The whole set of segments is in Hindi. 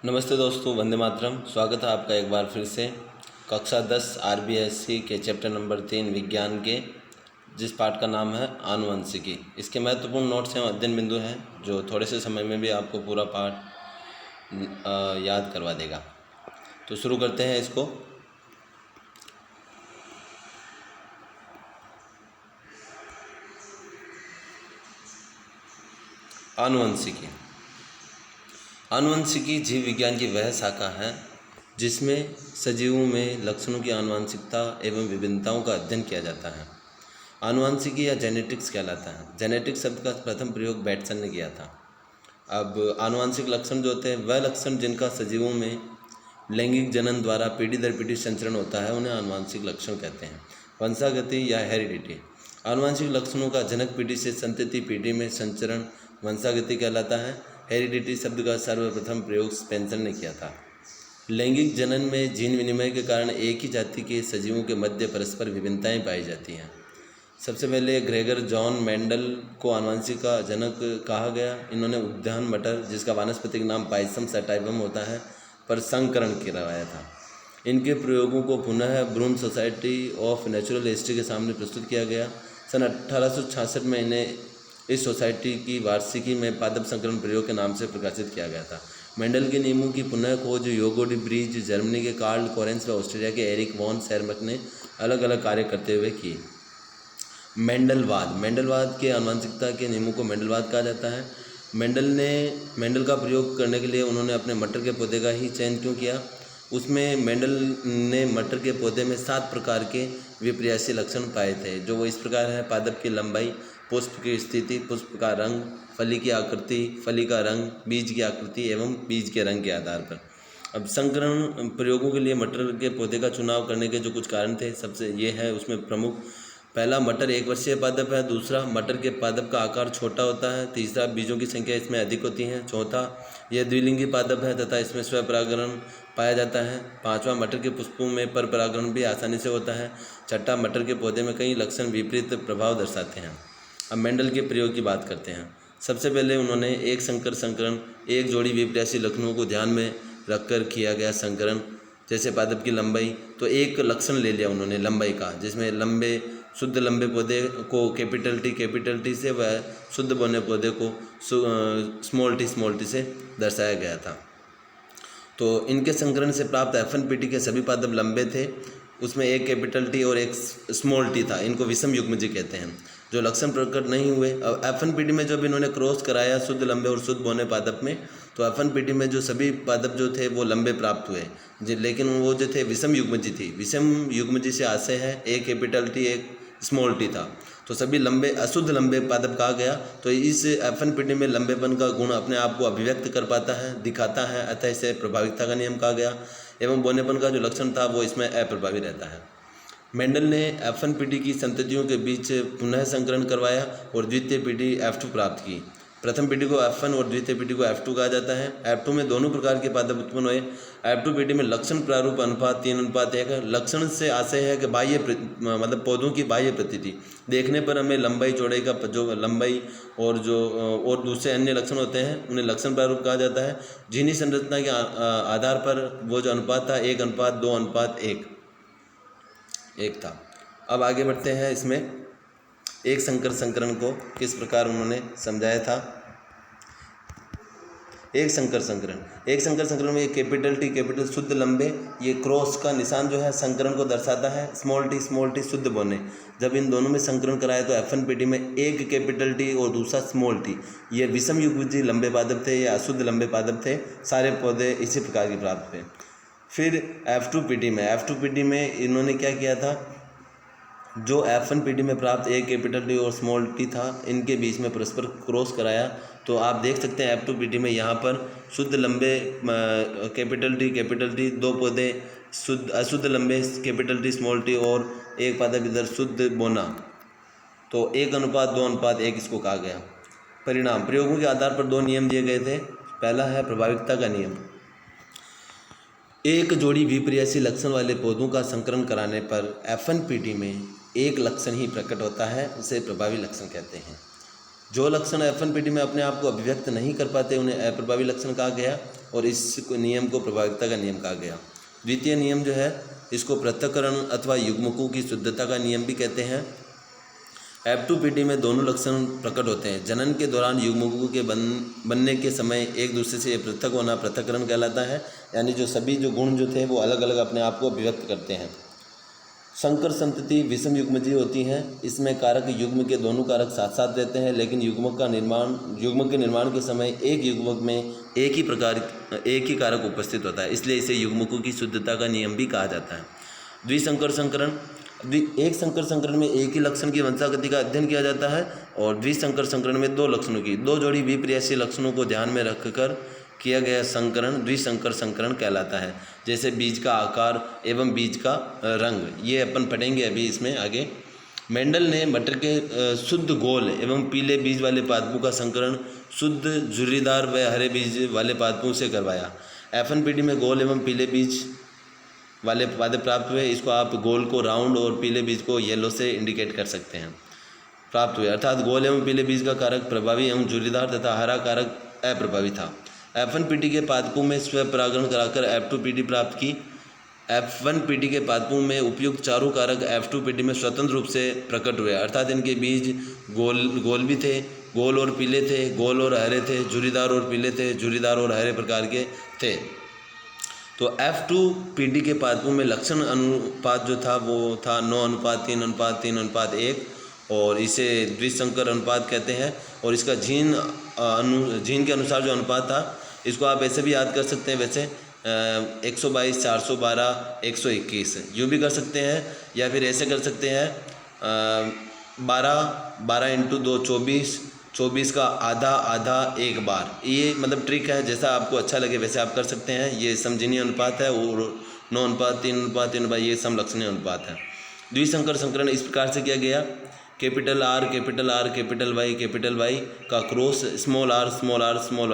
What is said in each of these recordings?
नमस्ते दोस्तों, वंदे मातरम। स्वागत है आपका एक बार फिर से कक्षा 10 आरबीएससी के चैप्टर नंबर 3 विज्ञान के, जिस पाठ का नाम है आनुवंशिकी। इसके महत्वपूर्ण नोट्स एवं अध्ययन बिंदु हैं जो थोड़े से समय में भी आपको पूरा पाठ याद करवा देगा। तो शुरू करते हैं इसको। आनुवंशिकी। आनुवंशिकी जीव विज्ञान की वह शाखा है जिसमें सजीवों में लक्षणों की आनुवंशिकता एवं विभिन्नताओं का अध्ययन किया जाता है। आनुवंशिकी या जेनेटिक्स कहलाता है। जेनेटिक्स शब्द का प्रथम प्रयोग बैटसन ने किया था। अब आनुवंशिक लक्षण जो होते हैं वह लक्षण जिनका सजीवों में लैंगिक जनन द्वारा पीढ़ी दर पीढ़ी संचरण होता है उन्हें आनुवंशिक लक्षण कहते हैं। वंशागति या हेरिडिटी। आनुवंशिक लक्षणों का जनक पीढ़ी से संतति पीढ़ी में संचरण वंशागति कहलाता है। हेरिडिटी शब्द का सर्वप्रथम प्रयोग स्पेंसर ने किया था। लैंगिक जनन में जीन विनिमय के कारण एक ही जाति के सजीवों के मध्य परस्पर विभिन्नताएं पाई जाती हैं। सबसे पहले ग्रेगर जॉन मेंडल को आनुवंशिक का जनक कहा गया। इन्होंने उद्यान मटर, जिसका वानस्पतिक नाम पाइसम सटाइवम होता है, पर संकरण करवाया था। इनके प्रयोगों को पुनः ब्रून सोसाइटी ऑफ नेचुरल हिस्ट्री के सामने प्रस्तुत किया गया। सन 1866 में इन्हें इस सोसाइटी की वार्षिकी में पादप संकरण प्रयोग के नाम से प्रकाशित किया गया था। मेंडल के नियमों की पुनः खोज योगो डी ब्रीज, जर्मनी के कार्ल कोरेंस व ऑस्ट्रेलिया के एरिक वॉन सेरमक ने अलग अलग कार्य करते हुए की। मेंडलवाद के आनुवंशिकता के नियमों को मेंडलवाद कहा जाता है। मेंडल का प्रयोग करने के लिए उन्होंने अपने मटर के पौधे का ही चयन क्यों किया? उसमें मेंडल ने मटर के पौधे में 7 प्रकार के विपर्यासी लक्षण पाए थे, जो वो इस प्रकार है: पादप की लंबाई, पुष्प की स्थिति, पुष्प का रंग, फली की आकृति, फली का रंग, बीज की आकृति एवं बीज के रंग के आधार पर। अब संकरण प्रयोगों के लिए मटर के पौधे का चुनाव करने के जो कुछ कारण थे, सबसे ये है उसमें प्रमुख: पहला, मटर एक वर्षीय पादप है। दूसरा, मटर के पादप का आकार छोटा होता है। तीसरा, बीजों की संख्या इसमें अधिक होती है। चौथा, यह द्विलिंगी पादप है तथा इसमें स्वपरागण पाया जाता है। पांचवा, मटर के पुष्पों में पर परागण भी आसानी से होता है। छठा, मटर के पौधे में कई लक्षण विपरीत प्रभाव दर्शाते हैं। अब मेंडल के प्रयोग की बात करते हैं। सबसे पहले उन्होंने एक संकर संकरण, एक जोड़ी विपर्यासी लक्षणों को ध्यान में रखकर किया गया संकरण। जैसे पादप की लंबाई, तो एक लक्षण ले लिया उन्होंने लंबाई का, जिसमें शुद्ध लंबे पौधे को कैपिटल टी से व शुद्ध बौने पौधे को स्मॉल टी से दर्शाया गया था। तो इनके संकरण से प्राप्त एफएनपीटी के सभी पादप लंबे थे। उसमें एक कैपिटल टी और एक स्मॉल टी था। इनको विषम युग्मजी कहते हैं। जो लक्षण प्रकट नहीं हुए, अब एफएनपीटी में जब इन्होंने क्रॉस कराया शुद्ध लंबे और शुद्ध बौने पादप में, तो एफएनपीटी में जो सभी पादप जो थे वो लंबे प्राप्त हुए, लेकिन वो जो थे विषम युग्मजी थी। विषम युग्मजी से आशय है एक कैपिटल टी एक स्मॉल टी था, तो सभी लंबे अशुद्ध लंबे पादप कहा गया। तो इस एफएनपीटी में लंबेपन का गुण अपने आप को अभिव्यक्त कर पाता है, दिखाता है, अतः इसे प्रभाविकता का नियम कहा गया। एवं बौनेपन का जो लक्षण था वो इसमें अप्रभावी रहता है। मेंडल ने एफएनपीटी की संततियों के बीच पुनः संकरण करवाया और द्वितीय पीढ़ी F2 प्राप्त की। प्रथम पीढ़ी को F1 और द्वितीय पीढ़ी को F2 कहा जाता है। F2 में दोनों प्रकार के पादप उत्पन्न हुए। F2 पीढ़ी में लक्षण प्रारूप अनुपात 3:1 है। लक्षण से आशय है कि बाह्य मतलब पौधों की बाह्य प्रतीति देखने पर हमें लंबाई चौड़ाई का जो लंबाई और दूसरे अन्य लक्षण होते हैं उन्हें लक्षण प्रारूप कहा जाता है। जीनी संरचना के आधार पर वो जो अनुपात था 1:2:1 था। अब आगे बढ़ते हैं। इसमें एक संकर संकरण को किस प्रकार उन्होंने समझाया था। एक संकर संकरण में एक कैपिटल टी कैपिटल शुद्ध लंबे, ये क्रॉस का निशान जो है संकरण को दर्शाता है। स्मॉल टी शुद्ध बौने। जब इन दोनों में संकरण कराया तो एफएनपीटी में एक कैपिटल टी और दूसरा स्मॉल टी, ये विषम युग्मजी लंबे पादप थे या अशुद्ध लंबे पादप थे। सारे पौधे इसी प्रकार के प्राप्त हुए। फिर F2 पीढ़ी में इन्होंने क्या किया था, जो F1 पीढ़ी में प्राप्त एक कैपिटल टी और स्मॉल टी था, इनके बीच में परस्पर क्रॉस कराया। तो आप देख सकते हैं F2 पीढ़ी में यहाँ पर शुद्ध लंबे कैपिटल टी, 2 पौधे अशुद्ध लंबे कैपिटल टी स्मॉल टी और एक पादप इधर शुद्ध बोना, तो 1:2:1 इसको कहा गया। परिणाम: प्रयोगों के आधार पर 2 नियम दिए गए थे। पहला है प्रभाविकता का नियम। एक जोड़ी विपर्यासी लक्षण वाले पौधों का संकरण कराने पर एफएनपीटी में एक लक्षण ही प्रकट होता है, उसे प्रभावी लक्षण कहते हैं। जो लक्षण एफएनपीटी में अपने आप को अभिव्यक्त नहीं कर पाते उन्हें अप्रभावी लक्षण कहा गया। और इस नियम को प्रभाविकता का नियम कहा गया। द्वितीय नियम जो है इसको पृथक्करण अथवा युग्मकों की शुद्धता का नियम भी कहते हैं। F2PD में दोनों लक्षण प्रकट होते हैं। जनन के दौरान युग्मकों के बनने के समय एक दूसरे से पृथक होना पृथक्करण कहलाता है, यानी जो सभी जो गुण जो थे वो अलग अलग अपने आप को अभिव्यक्त करते हैं। संकर संतति विषम युग्मजीय होती हैं। इसमें कारक युग्म के दोनों कारक साथ साथ रहते हैं, लेकिन युग्मक के निर्माण के समय एक युग्मक में एक ही कारक उपस्थित होता है, इसलिए इसे युग्मकों की शुद्धता का नियम भी कहा जाता है। द्विसंकर संकरण, एक संकर संकरण में एक ही लक्षण की वंशागति का अध्ययन किया जाता है और द्विसंकर संकरण में दो लक्षणों की दो जोड़ी विपर्यायी लक्षणों को ध्यान में रखकर किया गया संकरण द्विसंकर संकरण कहलाता है। जैसे बीज का आकार एवं बीज का रंग, ये अपन पढ़ेंगे अभी इसमें आगे। मेंडल ने मटर के शुद्ध गोल एवं पीले बीज वाले पादपों का संकरण शुद्ध झुर्रीदार व हरे बीज वाले पादपों से करवाया। F1PD में गोल एवं पीले बीज वाले पादप प्राप्त हुए। इसको आप गोल को राउंड और पीले बीज को येलो से इंडिकेट कर सकते हैं। प्राप्त हुए अर्थात गोल एवं पीले बीज का कारक प्रभावी एवं झुर्रीदार तथा हरा कारक अप्रभावी था। F1PD के पादपों में स्वपरागण कराकर F2PD प्राप्त की। F1PD के पादपों में उपयुक्त चारों कारक F2PD में स्वतंत्र रूप से प्रकट हुए, अर्थात इनके बीज गोल भी थे, गोल और पीले थे, गोल और हरे थे, झुर्रीदार और पीले थे, झुर्रीदार और हरे प्रकार के थे। तो F2PD के पादपों में लक्षण अनुपात जो था वो था 9:3:3:1 और इसे द्विसंकर अनुपात कहते हैं। और इसका जीन के अनुसार जो अनुपात था इसको आप ऐसे भी याद कर सकते हैं, वैसे 122, 412, 121 यूँ भी कर सकते हैं, या फिर ऐसे कर सकते हैं 12 × 2 24, 24 का आधा एक बार। ये मतलब ट्रिक है, जैसा आपको अच्छा लगे वैसे आप कर सकते हैं। ये समजीनी अनुपात है और 9:3:3 ये समलक्षणीय अनुपात है। द्विसंकर संकरण इस प्रकार से किया गया। कैपिटल R कैपिटल Y का क्रॉस स्मॉल r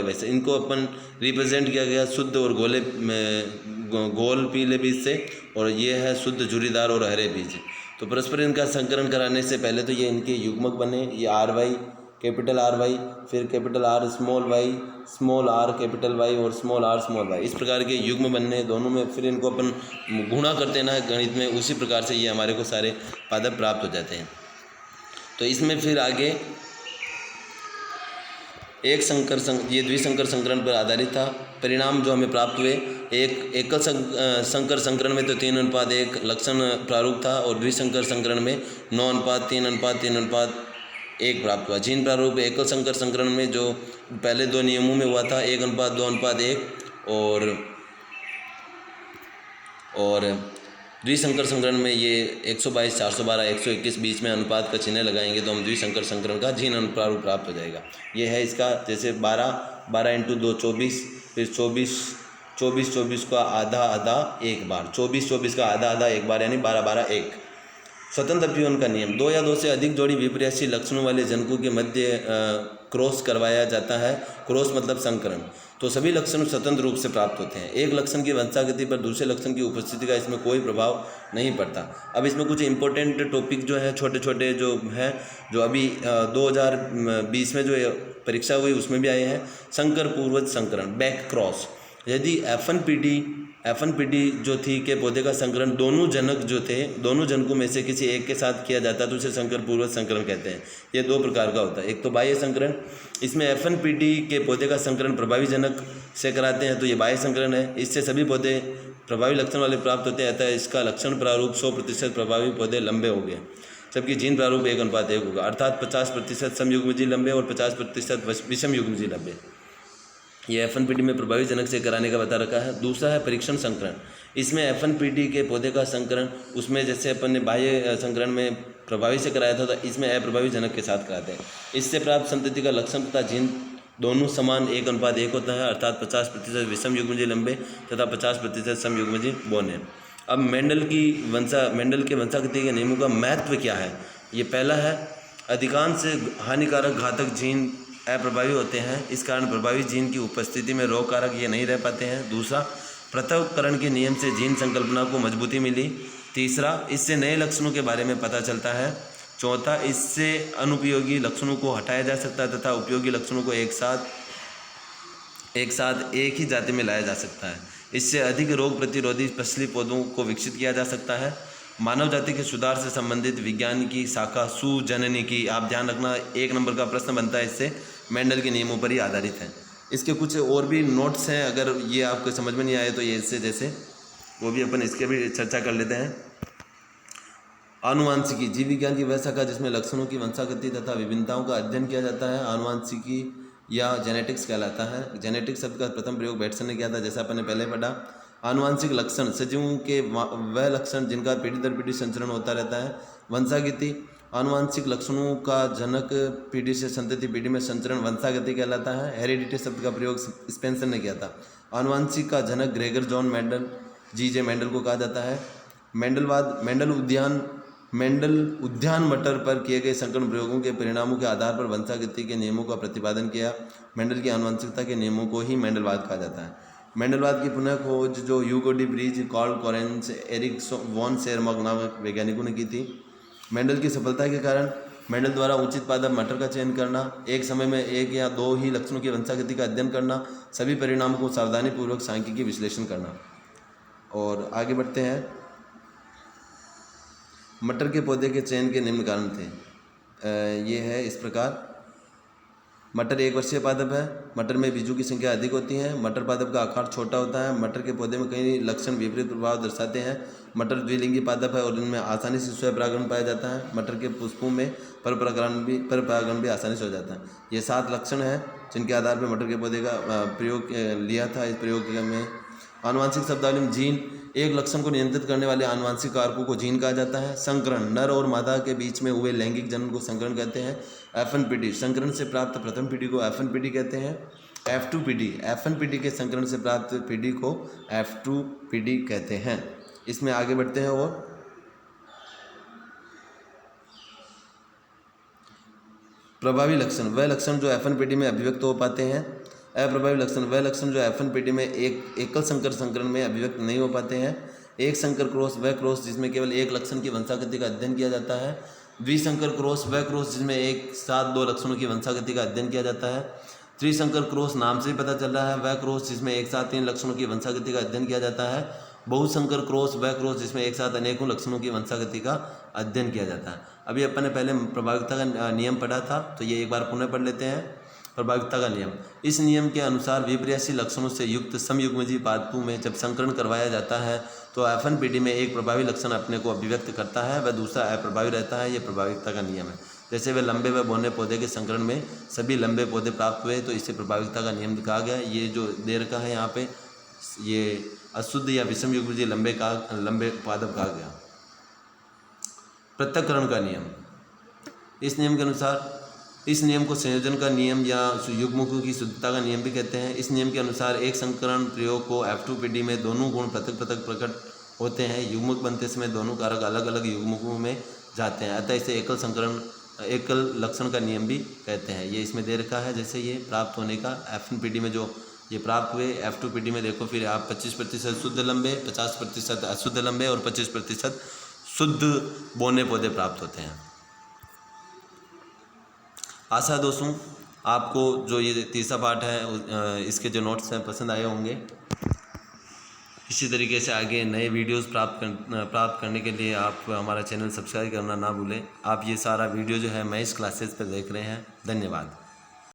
वैसे इनको अपन रिप्रेजेंट किया गया शुद्ध और गोल पीले बीज से, और ये है शुद्ध झुर्रीदार और हरे बीज। तो परस्पर इनका संकरण कराने से पहले तो ये इनके युग्मक बने, ये RY कैपिटल RY, फिर capital R small r capital Y और स्मॉल r y, इस प्रकार के युग्म बनने दोनों में। फिर इनको अपन गुणा करते ना गणित में, उसी प्रकार से ये हमारे को सारे पादप प्राप्त हो जाते हैं। तो इसमें फिर आगे ये द्विसंकर संकरण पर आधारित था। परिणाम जो हमें प्राप्त हुए, एक एकल संकर संकरण में तो 3:1 लक्षण प्रारूप था और द्विसंकर संकरण में 9:3:3:1 प्राप्त हुआ। जीन प्रारूप एकल संकर संकरण में जो पहले दो नियमों में हुआ था 1:2:1 और द्विसंकर संकरण में ये 122, 412, 121 बीच में अनुपात का चिन्ह लगाएंगे तो हम द्विसंकर संकरण का जीन अनुप्रारूप प्राप्त हो जाएगा। ये है इसका, जैसे 12 × 2 24, फिर 24 का आधा एक बार, 24 का आधा एक बार, यानी 12 1। स्वतंत्र अपीवन का नियम, 2 या 2 से अधिक जोड़ी विपर्यासी लक्षणों वाले जनकों के मध्य क्रॉस करवाया जाता है। क्रॉस मतलब संकरण। तो सभी लक्षण स्वतंत्र रूप से प्राप्त होते हैं। एक लक्षण की वंशागति पर दूसरे लक्षण की उपस्थिति का इसमें कोई प्रभाव नहीं पड़ता। अब इसमें कुछ इंपॉर्टेंट टॉपिक जो है छोटे छोटे जो हैं, जो अभी 2020 में जो परीक्षा हुई उसमें भी आए हैं। संकर पूर्वज संकरण बैक क्रॉस, यदि F1PD जो थी के पौधे का संकरण दोनों जनकों में से किसी एक के साथ किया जाता है तो उसे संकर पूर्वज संकरण कहते हैं। ये 2 प्रकार का होता है। एक तो बाह्य संकरण, इसमें F1PD के पौधे का संकरण प्रभावी जनक से कराते हैं तो ये बाह्य संकरण है। इससे सभी पौधे प्रभावी लक्षण वाले प्राप्त होते हैं, अतः इसका लक्षण प्रारूप 100% प्रभावी पौधे लंबे हो गए, जबकि जीन प्रारूप 1:1 होगा, अर्थात 50% समयुग्मजीय लंबे और 50% विषम युग्मजीय लंबे। ये F1PD में प्रभावी जनक से कराने का बता रखा है। दूसरा है परीक्षण संकरण। इसमें F1PD के पौधे का संकरण, उसमें जैसे अपन ने बाह्य संकरण में प्रभावी से कराया था, तो इसमें अप्रभावी जनक के साथ कराते हैं। इससे प्राप्त संतति का लक्षण तथा जीन दोनों समान 1:1 होता है, अर्थात 50% विषम युग्मजीय लंबे तथा 50% समयुग्मजीय बौने। अब मेंडल के वंशागति के नियमों का महत्व क्या है? ये पहला है, अधिकांश हानिकारक घातक जीन अप्रभावी होते हैं, इस कारण प्रभावी जीन की उपस्थिति में रोग कारक ये नहीं रह पाते हैं। दूसरा, पृथक्करण के नियम से जीन संकल्पना को मजबूती मिली। तीसरा, इससे नए लक्षणों के बारे में पता चलता है। चौथा, इससे अनुपयोगी लक्षणों को हटाया जा सकता है तथा उपयोगी लक्षणों को एक साथ एक साथ एक ही जाति में लाया जा सकता है। इससे अधिक रोग प्रतिरोधी फसली पौधों को विकसित किया जा सकता है। मानव जाति के सुधार से संबंधित विज्ञान की शाखा सुजननी की, आप ध्यान रखना 1 नंबर का प्रश्न बनता है इससे, मेंडल के नियमों पर ही आधारित है। इसके कुछ और भी नोट्स हैं, अगर ये आपको समझ में नहीं आए तो ये इससे जैसे वो भी अपन इसके भी चर्चा कर लेते हैं। आनुवांशिकी जीव विज्ञान की वह शाखा जिसमें लक्षणों की वंशागति तथा विभिन्नताओं का अध्ययन किया जाता है, आनुवांशिकी या जेनेटिक्स कहलाता है। जेनेटिक्स शब्द का प्रथम प्रयोग बैटसन ने किया था, जैसा अपन ने पहले पढ़ा। आनुवांशिक लक्षण सजीवों के वह लक्षण जिनका पीढ़ी दर पीढ़ी संचरण होता रहता है। वंशागति आनुवांशिक लक्षणों का जनक पीढ़ी से संतति पीढ़ी में संचरण वंशागति कहलाता है। हेरिडिटी शब्द का प्रयोग स्पेंसर ने किया था। आनुवांशिक का जनक ग्रेगर जॉन मेंडल जी.जे. मेंडल को कहा जाता है। मेंडलवाद मेंडल उद्यान मटर पर किए गए संकरण प्रयोगों के परिणामों के आधार पर वंशागति के नियमों का प्रतिपादन किया। मेंडल की आनुवंशिकता के नियमों को ही मेंडलवाद कहा जाता है। मेंडलवाद की पुनः खोज जो Hugo de Vries, Carl Correns, Erich von Tschermak नामक वैज्ञानिकों ने की थी। मेंडल की सफलता के कारण मेंडल द्वारा उचित पादप मटर का चयन करना, एक समय में 1 या 2 ही लक्षणों की वंशागति का अध्ययन करना, सभी परिणामों को सावधानीपूर्वक सांख्यिकीय विश्लेषण करना। और आगे बढ़ते हैं। मटर के पौधे के चयन के निम्न कारण थे। ये है इस प्रकार। मटर 1 वर्षीय पादप है। मटर में बीजों की संख्या अधिक होती है। मटर पादप का आकार छोटा होता है। मटर के पौधे में कई लक्षण विपरीत प्रभाव दर्शाते हैं। मटर द्विलिंगी पादप है और इनमें आसानी से स्वपरागण पाया जाता है। मटर के पुष्पों में परपरागण भी आसानी से हो जाता है। ये 7 लक्षण हैं जिनके आधार पर मटर के पौधे का प्रयोग लिया था। इस प्रयोग में आनुवांशिक शब्दावली में जीन, एक लक्षण को नियंत्रित करने वाले आनुवांशिक कारकों को जीन कहा जाता है। संकरण, नर और मादा के बीच में हुए लैंगिक जनन को संकरण कहते हैं। एफएनपीडी, संकरण से प्राप्त प्रथम पीढ़ी को एफएनपीडी कहते हैं। F2PD, एफएनपीडी के संकरण से प्राप्त पीढ़ी को F2PD कहते हैं। इसमें आगे बढ़ते हैं। और प्रभावी लक्षण, वह लक्षण जो एफएनपीडी में अभिव्यक्त हो पाते हैं। अप्रभावी लक्षण, वह लक्षण जो एफएनपीडी में एक एकल संकर संकरण में अभिव्यक्त नहीं हो पाते हैं। एक संकर क्रॉस, वह क्रॉस जिसमें केवल एक लक्षण की वंशागति का अध्ययन किया जाता है। द्विसंकर क्रॉस, वह क्रॉस जिसमें एक साथ 2 लक्षणों की वंशागति का अध्ययन किया जाता है। त्रिसंकर क्रॉस, नाम से ही पता चल रहा है, वह क्रॉस जिसमें एक साथ 3 लक्षणों की वंशागति का अध्ययन किया जाता है। बहुसंकर क्रॉस, वह क्रॉस जिसमें एक साथ अनेकों लक्षणों की वंशागति का अध्ययन किया जाता है। अभी अपन ने पहले प्रभाविकता का नियम पढ़ा था, तो ये एक बार पुनः पढ़ लेते हैं। प्रभाविकता का नियम, इस नियम के अनुसार विपर्यासी लक्षणों से युक्त समयुग्मजीव पादपों में जब संकरण करवाया जाता है तो एफएनपीडी में एक प्रभावी लक्षण अपने को अभिव्यक्त करता है, वह दूसरा अप्रभावी रहता है। यह प्रभाविकता का नियम है। जैसे वे लंबे व बौने पौधे के संकरण में सभी लंबे पौधे प्राप्त हुए, तो इससे प्रभाविकता का नियम कहा गया। ये जो दे रखा है यहाँ पे, ये अशुद्ध या विषम युग्मजीव लंबे पादप कहा गया। पृथक्करण का नियम, इस नियम के अनुसार, इस नियम को संयोजन का नियम या युग्मकों की शुद्धता का नियम भी कहते हैं। इस नियम के अनुसार एक संकरण प्रयोग को F2PD में दोनों गुण पृथक पृथक प्रकट होते हैं। युग्मक बनते समय दोनों कारक अलग अलग युग्मकों में जाते हैं, अतः इसे एकल लक्षण का नियम भी कहते हैं। ये इसमें दे रखा है। जैसे ये प्राप्त होने का एफएनपीडी में जो ये प्राप्त हुए, F2PD में देखो फिर आप 25% शुद्ध लंबे, 50% अशुद्ध लंबे और 25% शुद्ध बौने पौधे प्राप्त होते हैं। आशा दोस्तों आपको जो ये तीसरा पार्ट है इसके जो नोट्स हैं पसंद आए होंगे। इसी तरीके से आगे नए वीडियोस प्राप्त करने के लिए आप हमारा चैनल सब्सक्राइब करना ना भूलें। आप ये सारा वीडियो जो है महेश क्लासेस पर देख रहे हैं। धन्यवाद।